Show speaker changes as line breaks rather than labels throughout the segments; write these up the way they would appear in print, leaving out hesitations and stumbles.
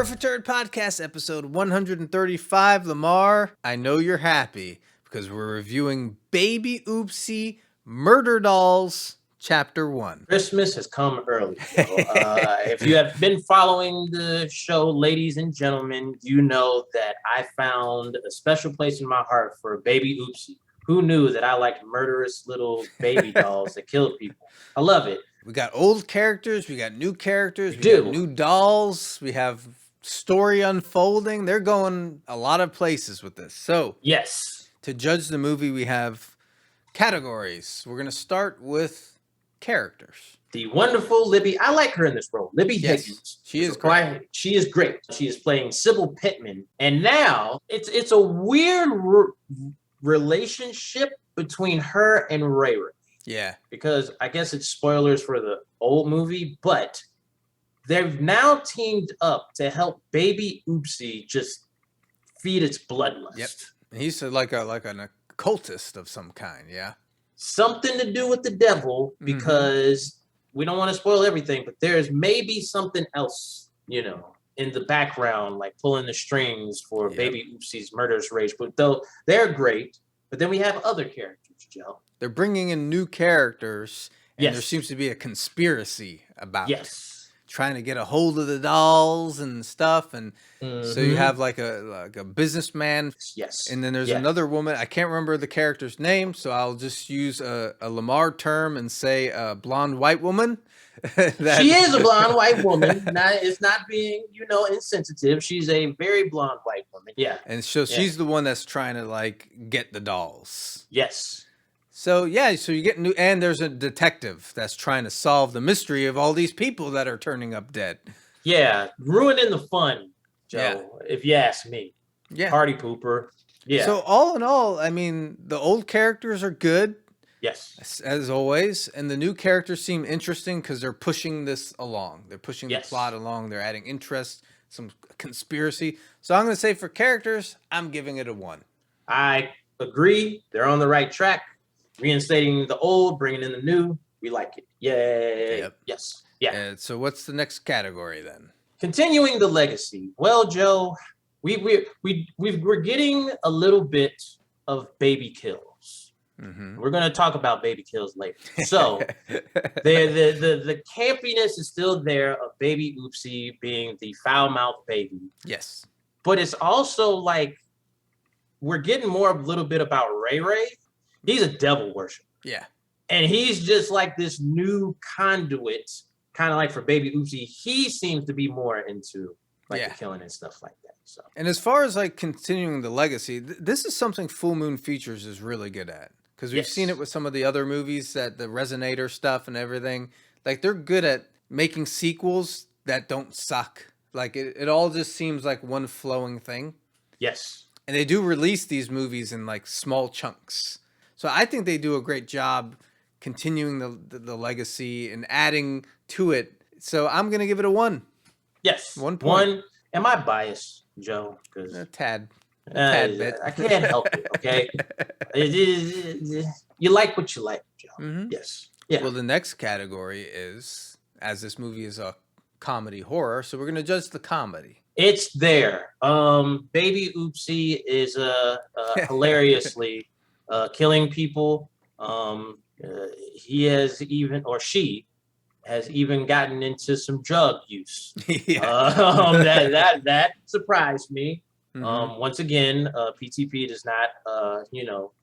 Perfect Turd Podcast, episode 135. Lamar, I know you're happy because we're reviewing Baby Oopsie Murder Dolls, Chapter 1.
Christmas has come early. If you have been following the show, ladies and gentlemen, you know that I found a special place in my heart for Baby Oopsie. Who knew that I liked murderous little baby dolls that killed people? I love it.
We got old characters, we got new characters,
We
got new dolls, we have story unfolding. They're going a lot of places with this. So,
yes,
to judge the movie, we have categories. We're going to start with characters.
the wonderful Libby. I like her in this role. Libby
Yes,
Higgins.
she is great.
She is great. She is playing Sybil Pittman. And now it's a weird relationship between her and Ray Ray.
Yeah.
Because I guess it's spoilers for the old movie, but they've now teamed up to help Baby Oopsie just feed its bloodlust.
Yep. He's like an occultist of some kind, yeah?
Something to do with the devil, because we don't want to spoil everything, but there's maybe something else, in the background, like pulling the strings for Baby Oopsie's murderous rage. But though they're great, but then we have other characters, Joe.
They're bringing in new characters, and there seems to be a conspiracy about trying to get a hold of the dolls and stuff. And so you have like a businessman.
Yes.
And then there's another woman. I can't remember the character's name, so I'll just use a Lamar term and say a blonde white woman.
She is a blonde white woman. It's not being, insensitive. She's a very blonde white woman. Yeah.
And so she's the one that's trying to like get the dolls.
Yes.
So so you get new, and there's a detective that's trying to solve the mystery of all these people that are turning up dead.
Yeah, ruining the fun, Joe, if you ask me.
Yeah.
Party pooper. Yeah.
So all in all, I mean, the old characters are good.
Yes.
As always. And the new characters seem interesting because they're pushing this along. They're pushing the plot along. They're adding interest, some conspiracy. So I'm going to say for characters, I'm giving it a 1.
I agree. They're on the right track. Reinstating the old, bringing in the new. We like it. Yay.
Yep.
Yes. Yeah.
So what's the next category then?
Continuing the legacy. Well, Joe, we're getting a little bit of baby kills. We're going to talk about baby kills later. So the campiness is still there of Baby Oopsie being the foul-mouthed baby.
Yes.
But it's also like we're getting more a little bit about Ray Ray. He's a devil worshiper. Yeah. And he's just like this new conduit, kind of like for Baby Oopsie. He seems to be more into the killing and stuff like that. So.
And as far as like continuing the legacy, this is something Full Moon Features is really good at. Because we've seen it with some of the other movies, that the Resonator stuff and everything. Like, they're good at making sequels that don't suck. Like, it all just seems like one flowing thing.
Yes.
And they do release these movies in like small chunks. So I think they do a great job continuing the legacy and adding to it. So I'm going to give it a 1.
Yes.
1 point.
1. Am I biased, Joe?
A tad. A
tad bit. I can't help it, okay? You like what you like, Joe. Yes. Yeah.
Well, the next category is, as this movie is a comedy horror, so we're going to judge the comedy.
It's there. Baby Oopsie is hilariously killing people. He has even, or she has even gotten into some drug use. That surprised me. Once again, PTP does not,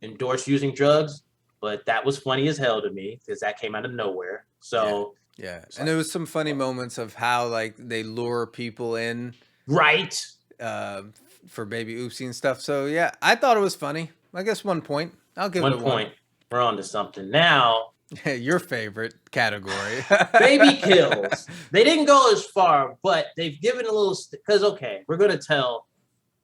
endorse using drugs, but that was funny as hell to me because that came out of nowhere. So
yeah. And there was some funny moments of how like they lure people in,
right?
For Baby Oopsie and stuff. So yeah, I thought it was funny. I guess 1 point. I'll give it a 1
point. We're on to something now.
Your favorite category.
Baby kills. They didn't go as far, but they've given a little, because we're going to tell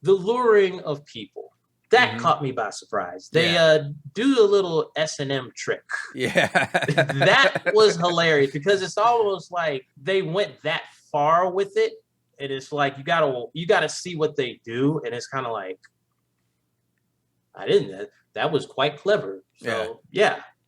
the luring of people. That caught me by surprise. They do a little S&M trick.
Yeah.
That was hilarious because it's almost like they went that far with it. And it's like you gotta see what they do, and it's kind of like that was quite clever. So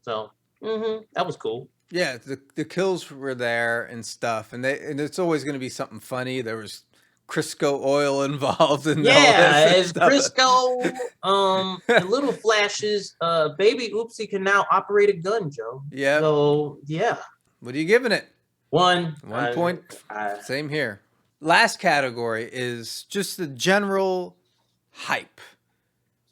so that was cool.
Yeah, the kills were there and stuff, and it's always going to be something funny. There was Crisco oil involved and all
Yeah,
this
it's
stuff.
Crisco. And little flashes. Baby Oopsie can now operate a gun, Joe.
Yeah.
So yeah.
What are you giving it?
1
point. Same here. Last category is just the general hype.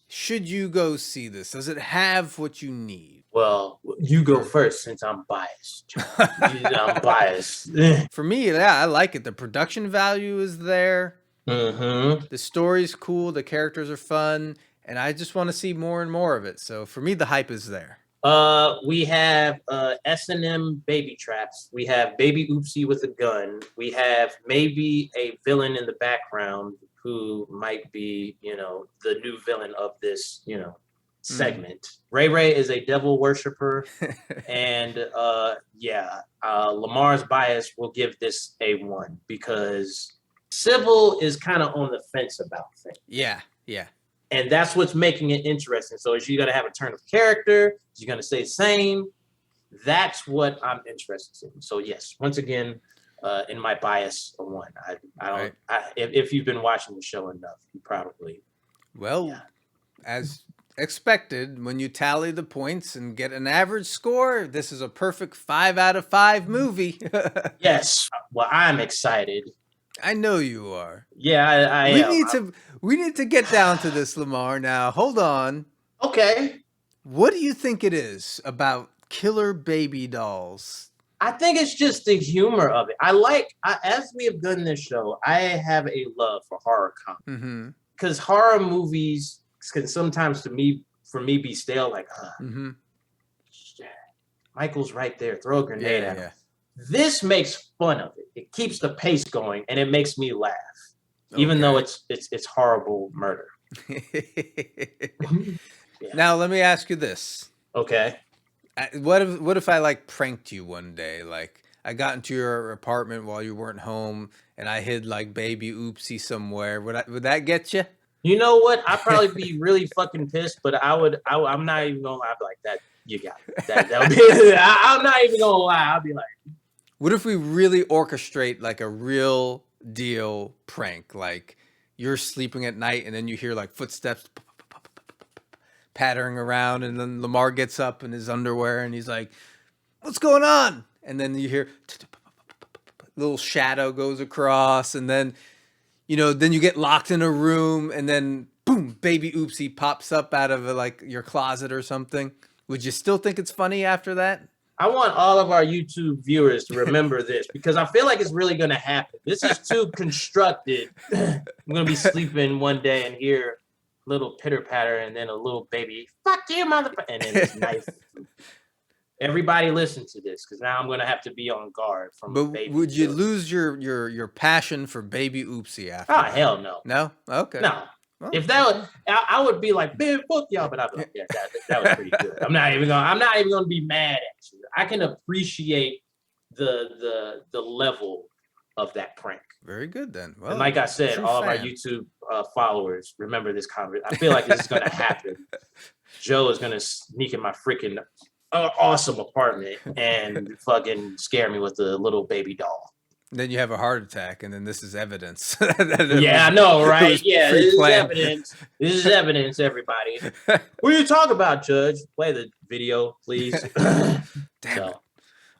Should you go see this? Does it have what you need?
Well, you go first since I'm biased. I'm biased.
For me, yeah, I like it. The production value is there. The story's cool. The characters are fun. And I just want to see more and more of it. So for me, the hype is there.
We have S&M baby traps. We have Baby Oopsie with a gun. We have maybe a villain in the background who might be, the new villain of this, segment. Ray Ray is a devil worshiper. And Lamar's bias will give this a 1 because Sybil is kind of on the fence about things.
Yeah.
And that's what's making it interesting. So is she going to have a turn of character? Is she going to stay the same? That's what I'm interested in. So yes, once again, in my bias, a 1. If you've been watching the show enough, you probably.
Well, as expected, when you tally the points and get an average score, this is a perfect 5 out of 5 movie.
Yes. Well, I'm excited.
I know you are.
Yeah, I am.
We need to get down to this, Lamar. Now, hold on.
Okay.
What do you think it is about killer baby dolls?
I think it's just the humor of it. As we have done this show, I have a love for horror comedy. Because horror movies can sometimes, for me, be stale. Like, Michael's right there. Throw a grenade at him. This makes fun of it. It keeps the pace going, and it makes me laugh, even though it's horrible murder.
Now, let me ask you this.
Okay.
What if I pranked you one day? Like I got into your apartment while you weren't home, and I hid Baby Oopsie somewhere. Would that get you?
You know what? I'd probably be really fucking pissed, but I'm not even gonna lie. I'd be like, that you got it. That would be. I'm not even gonna lie. I'll be like.
What if we really orchestrate a real deal prank? Like you're sleeping at night and then you hear footsteps pattering around, and then Lamar gets up in his underwear and he's like, "What's going on?" And then you hear little shadow goes across, and then then you get locked in a room, and then boom, Baby Oopsie pops up out of your closet or something. Would you still think it's funny after that?
I want all of our YouTube viewers to remember this because I feel like it's really going to happen. This is too constructed. I'm going to be sleeping one day and hear a little pitter patter and then a little baby, fuck you, motherfucker. And then this knife. Everybody listen to this because now I'm going to have to be on guard from baby.
Would you lose your passion for Baby Oopsie after that?
Hell no.
No? Okay.
No. Well, if that was, I would be like, man, fuck y'all, but I'd be like, yeah, that was pretty good. I'm not even gonna be mad at you. I can appreciate the level of that prank.
Very good then. Well,
and like I said, all of our YouTube followers remember this conversation. I feel like this is gonna happen. Joe is gonna sneak in my freaking awesome apartment and fucking scare me with a little baby doll.
Then you have a heart attack, and then this is evidence.
Yeah, I know, right? Yeah, this is evidence. This is evidence, everybody. What are you talking about, Judge? Play the video, please.
Damn.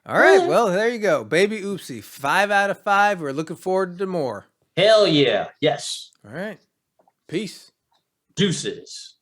All right, well, there you go. Baby Oopsie, 5 out of 5. We're looking forward to more.
Hell yeah. Yes.
All right. Peace.
Deuces.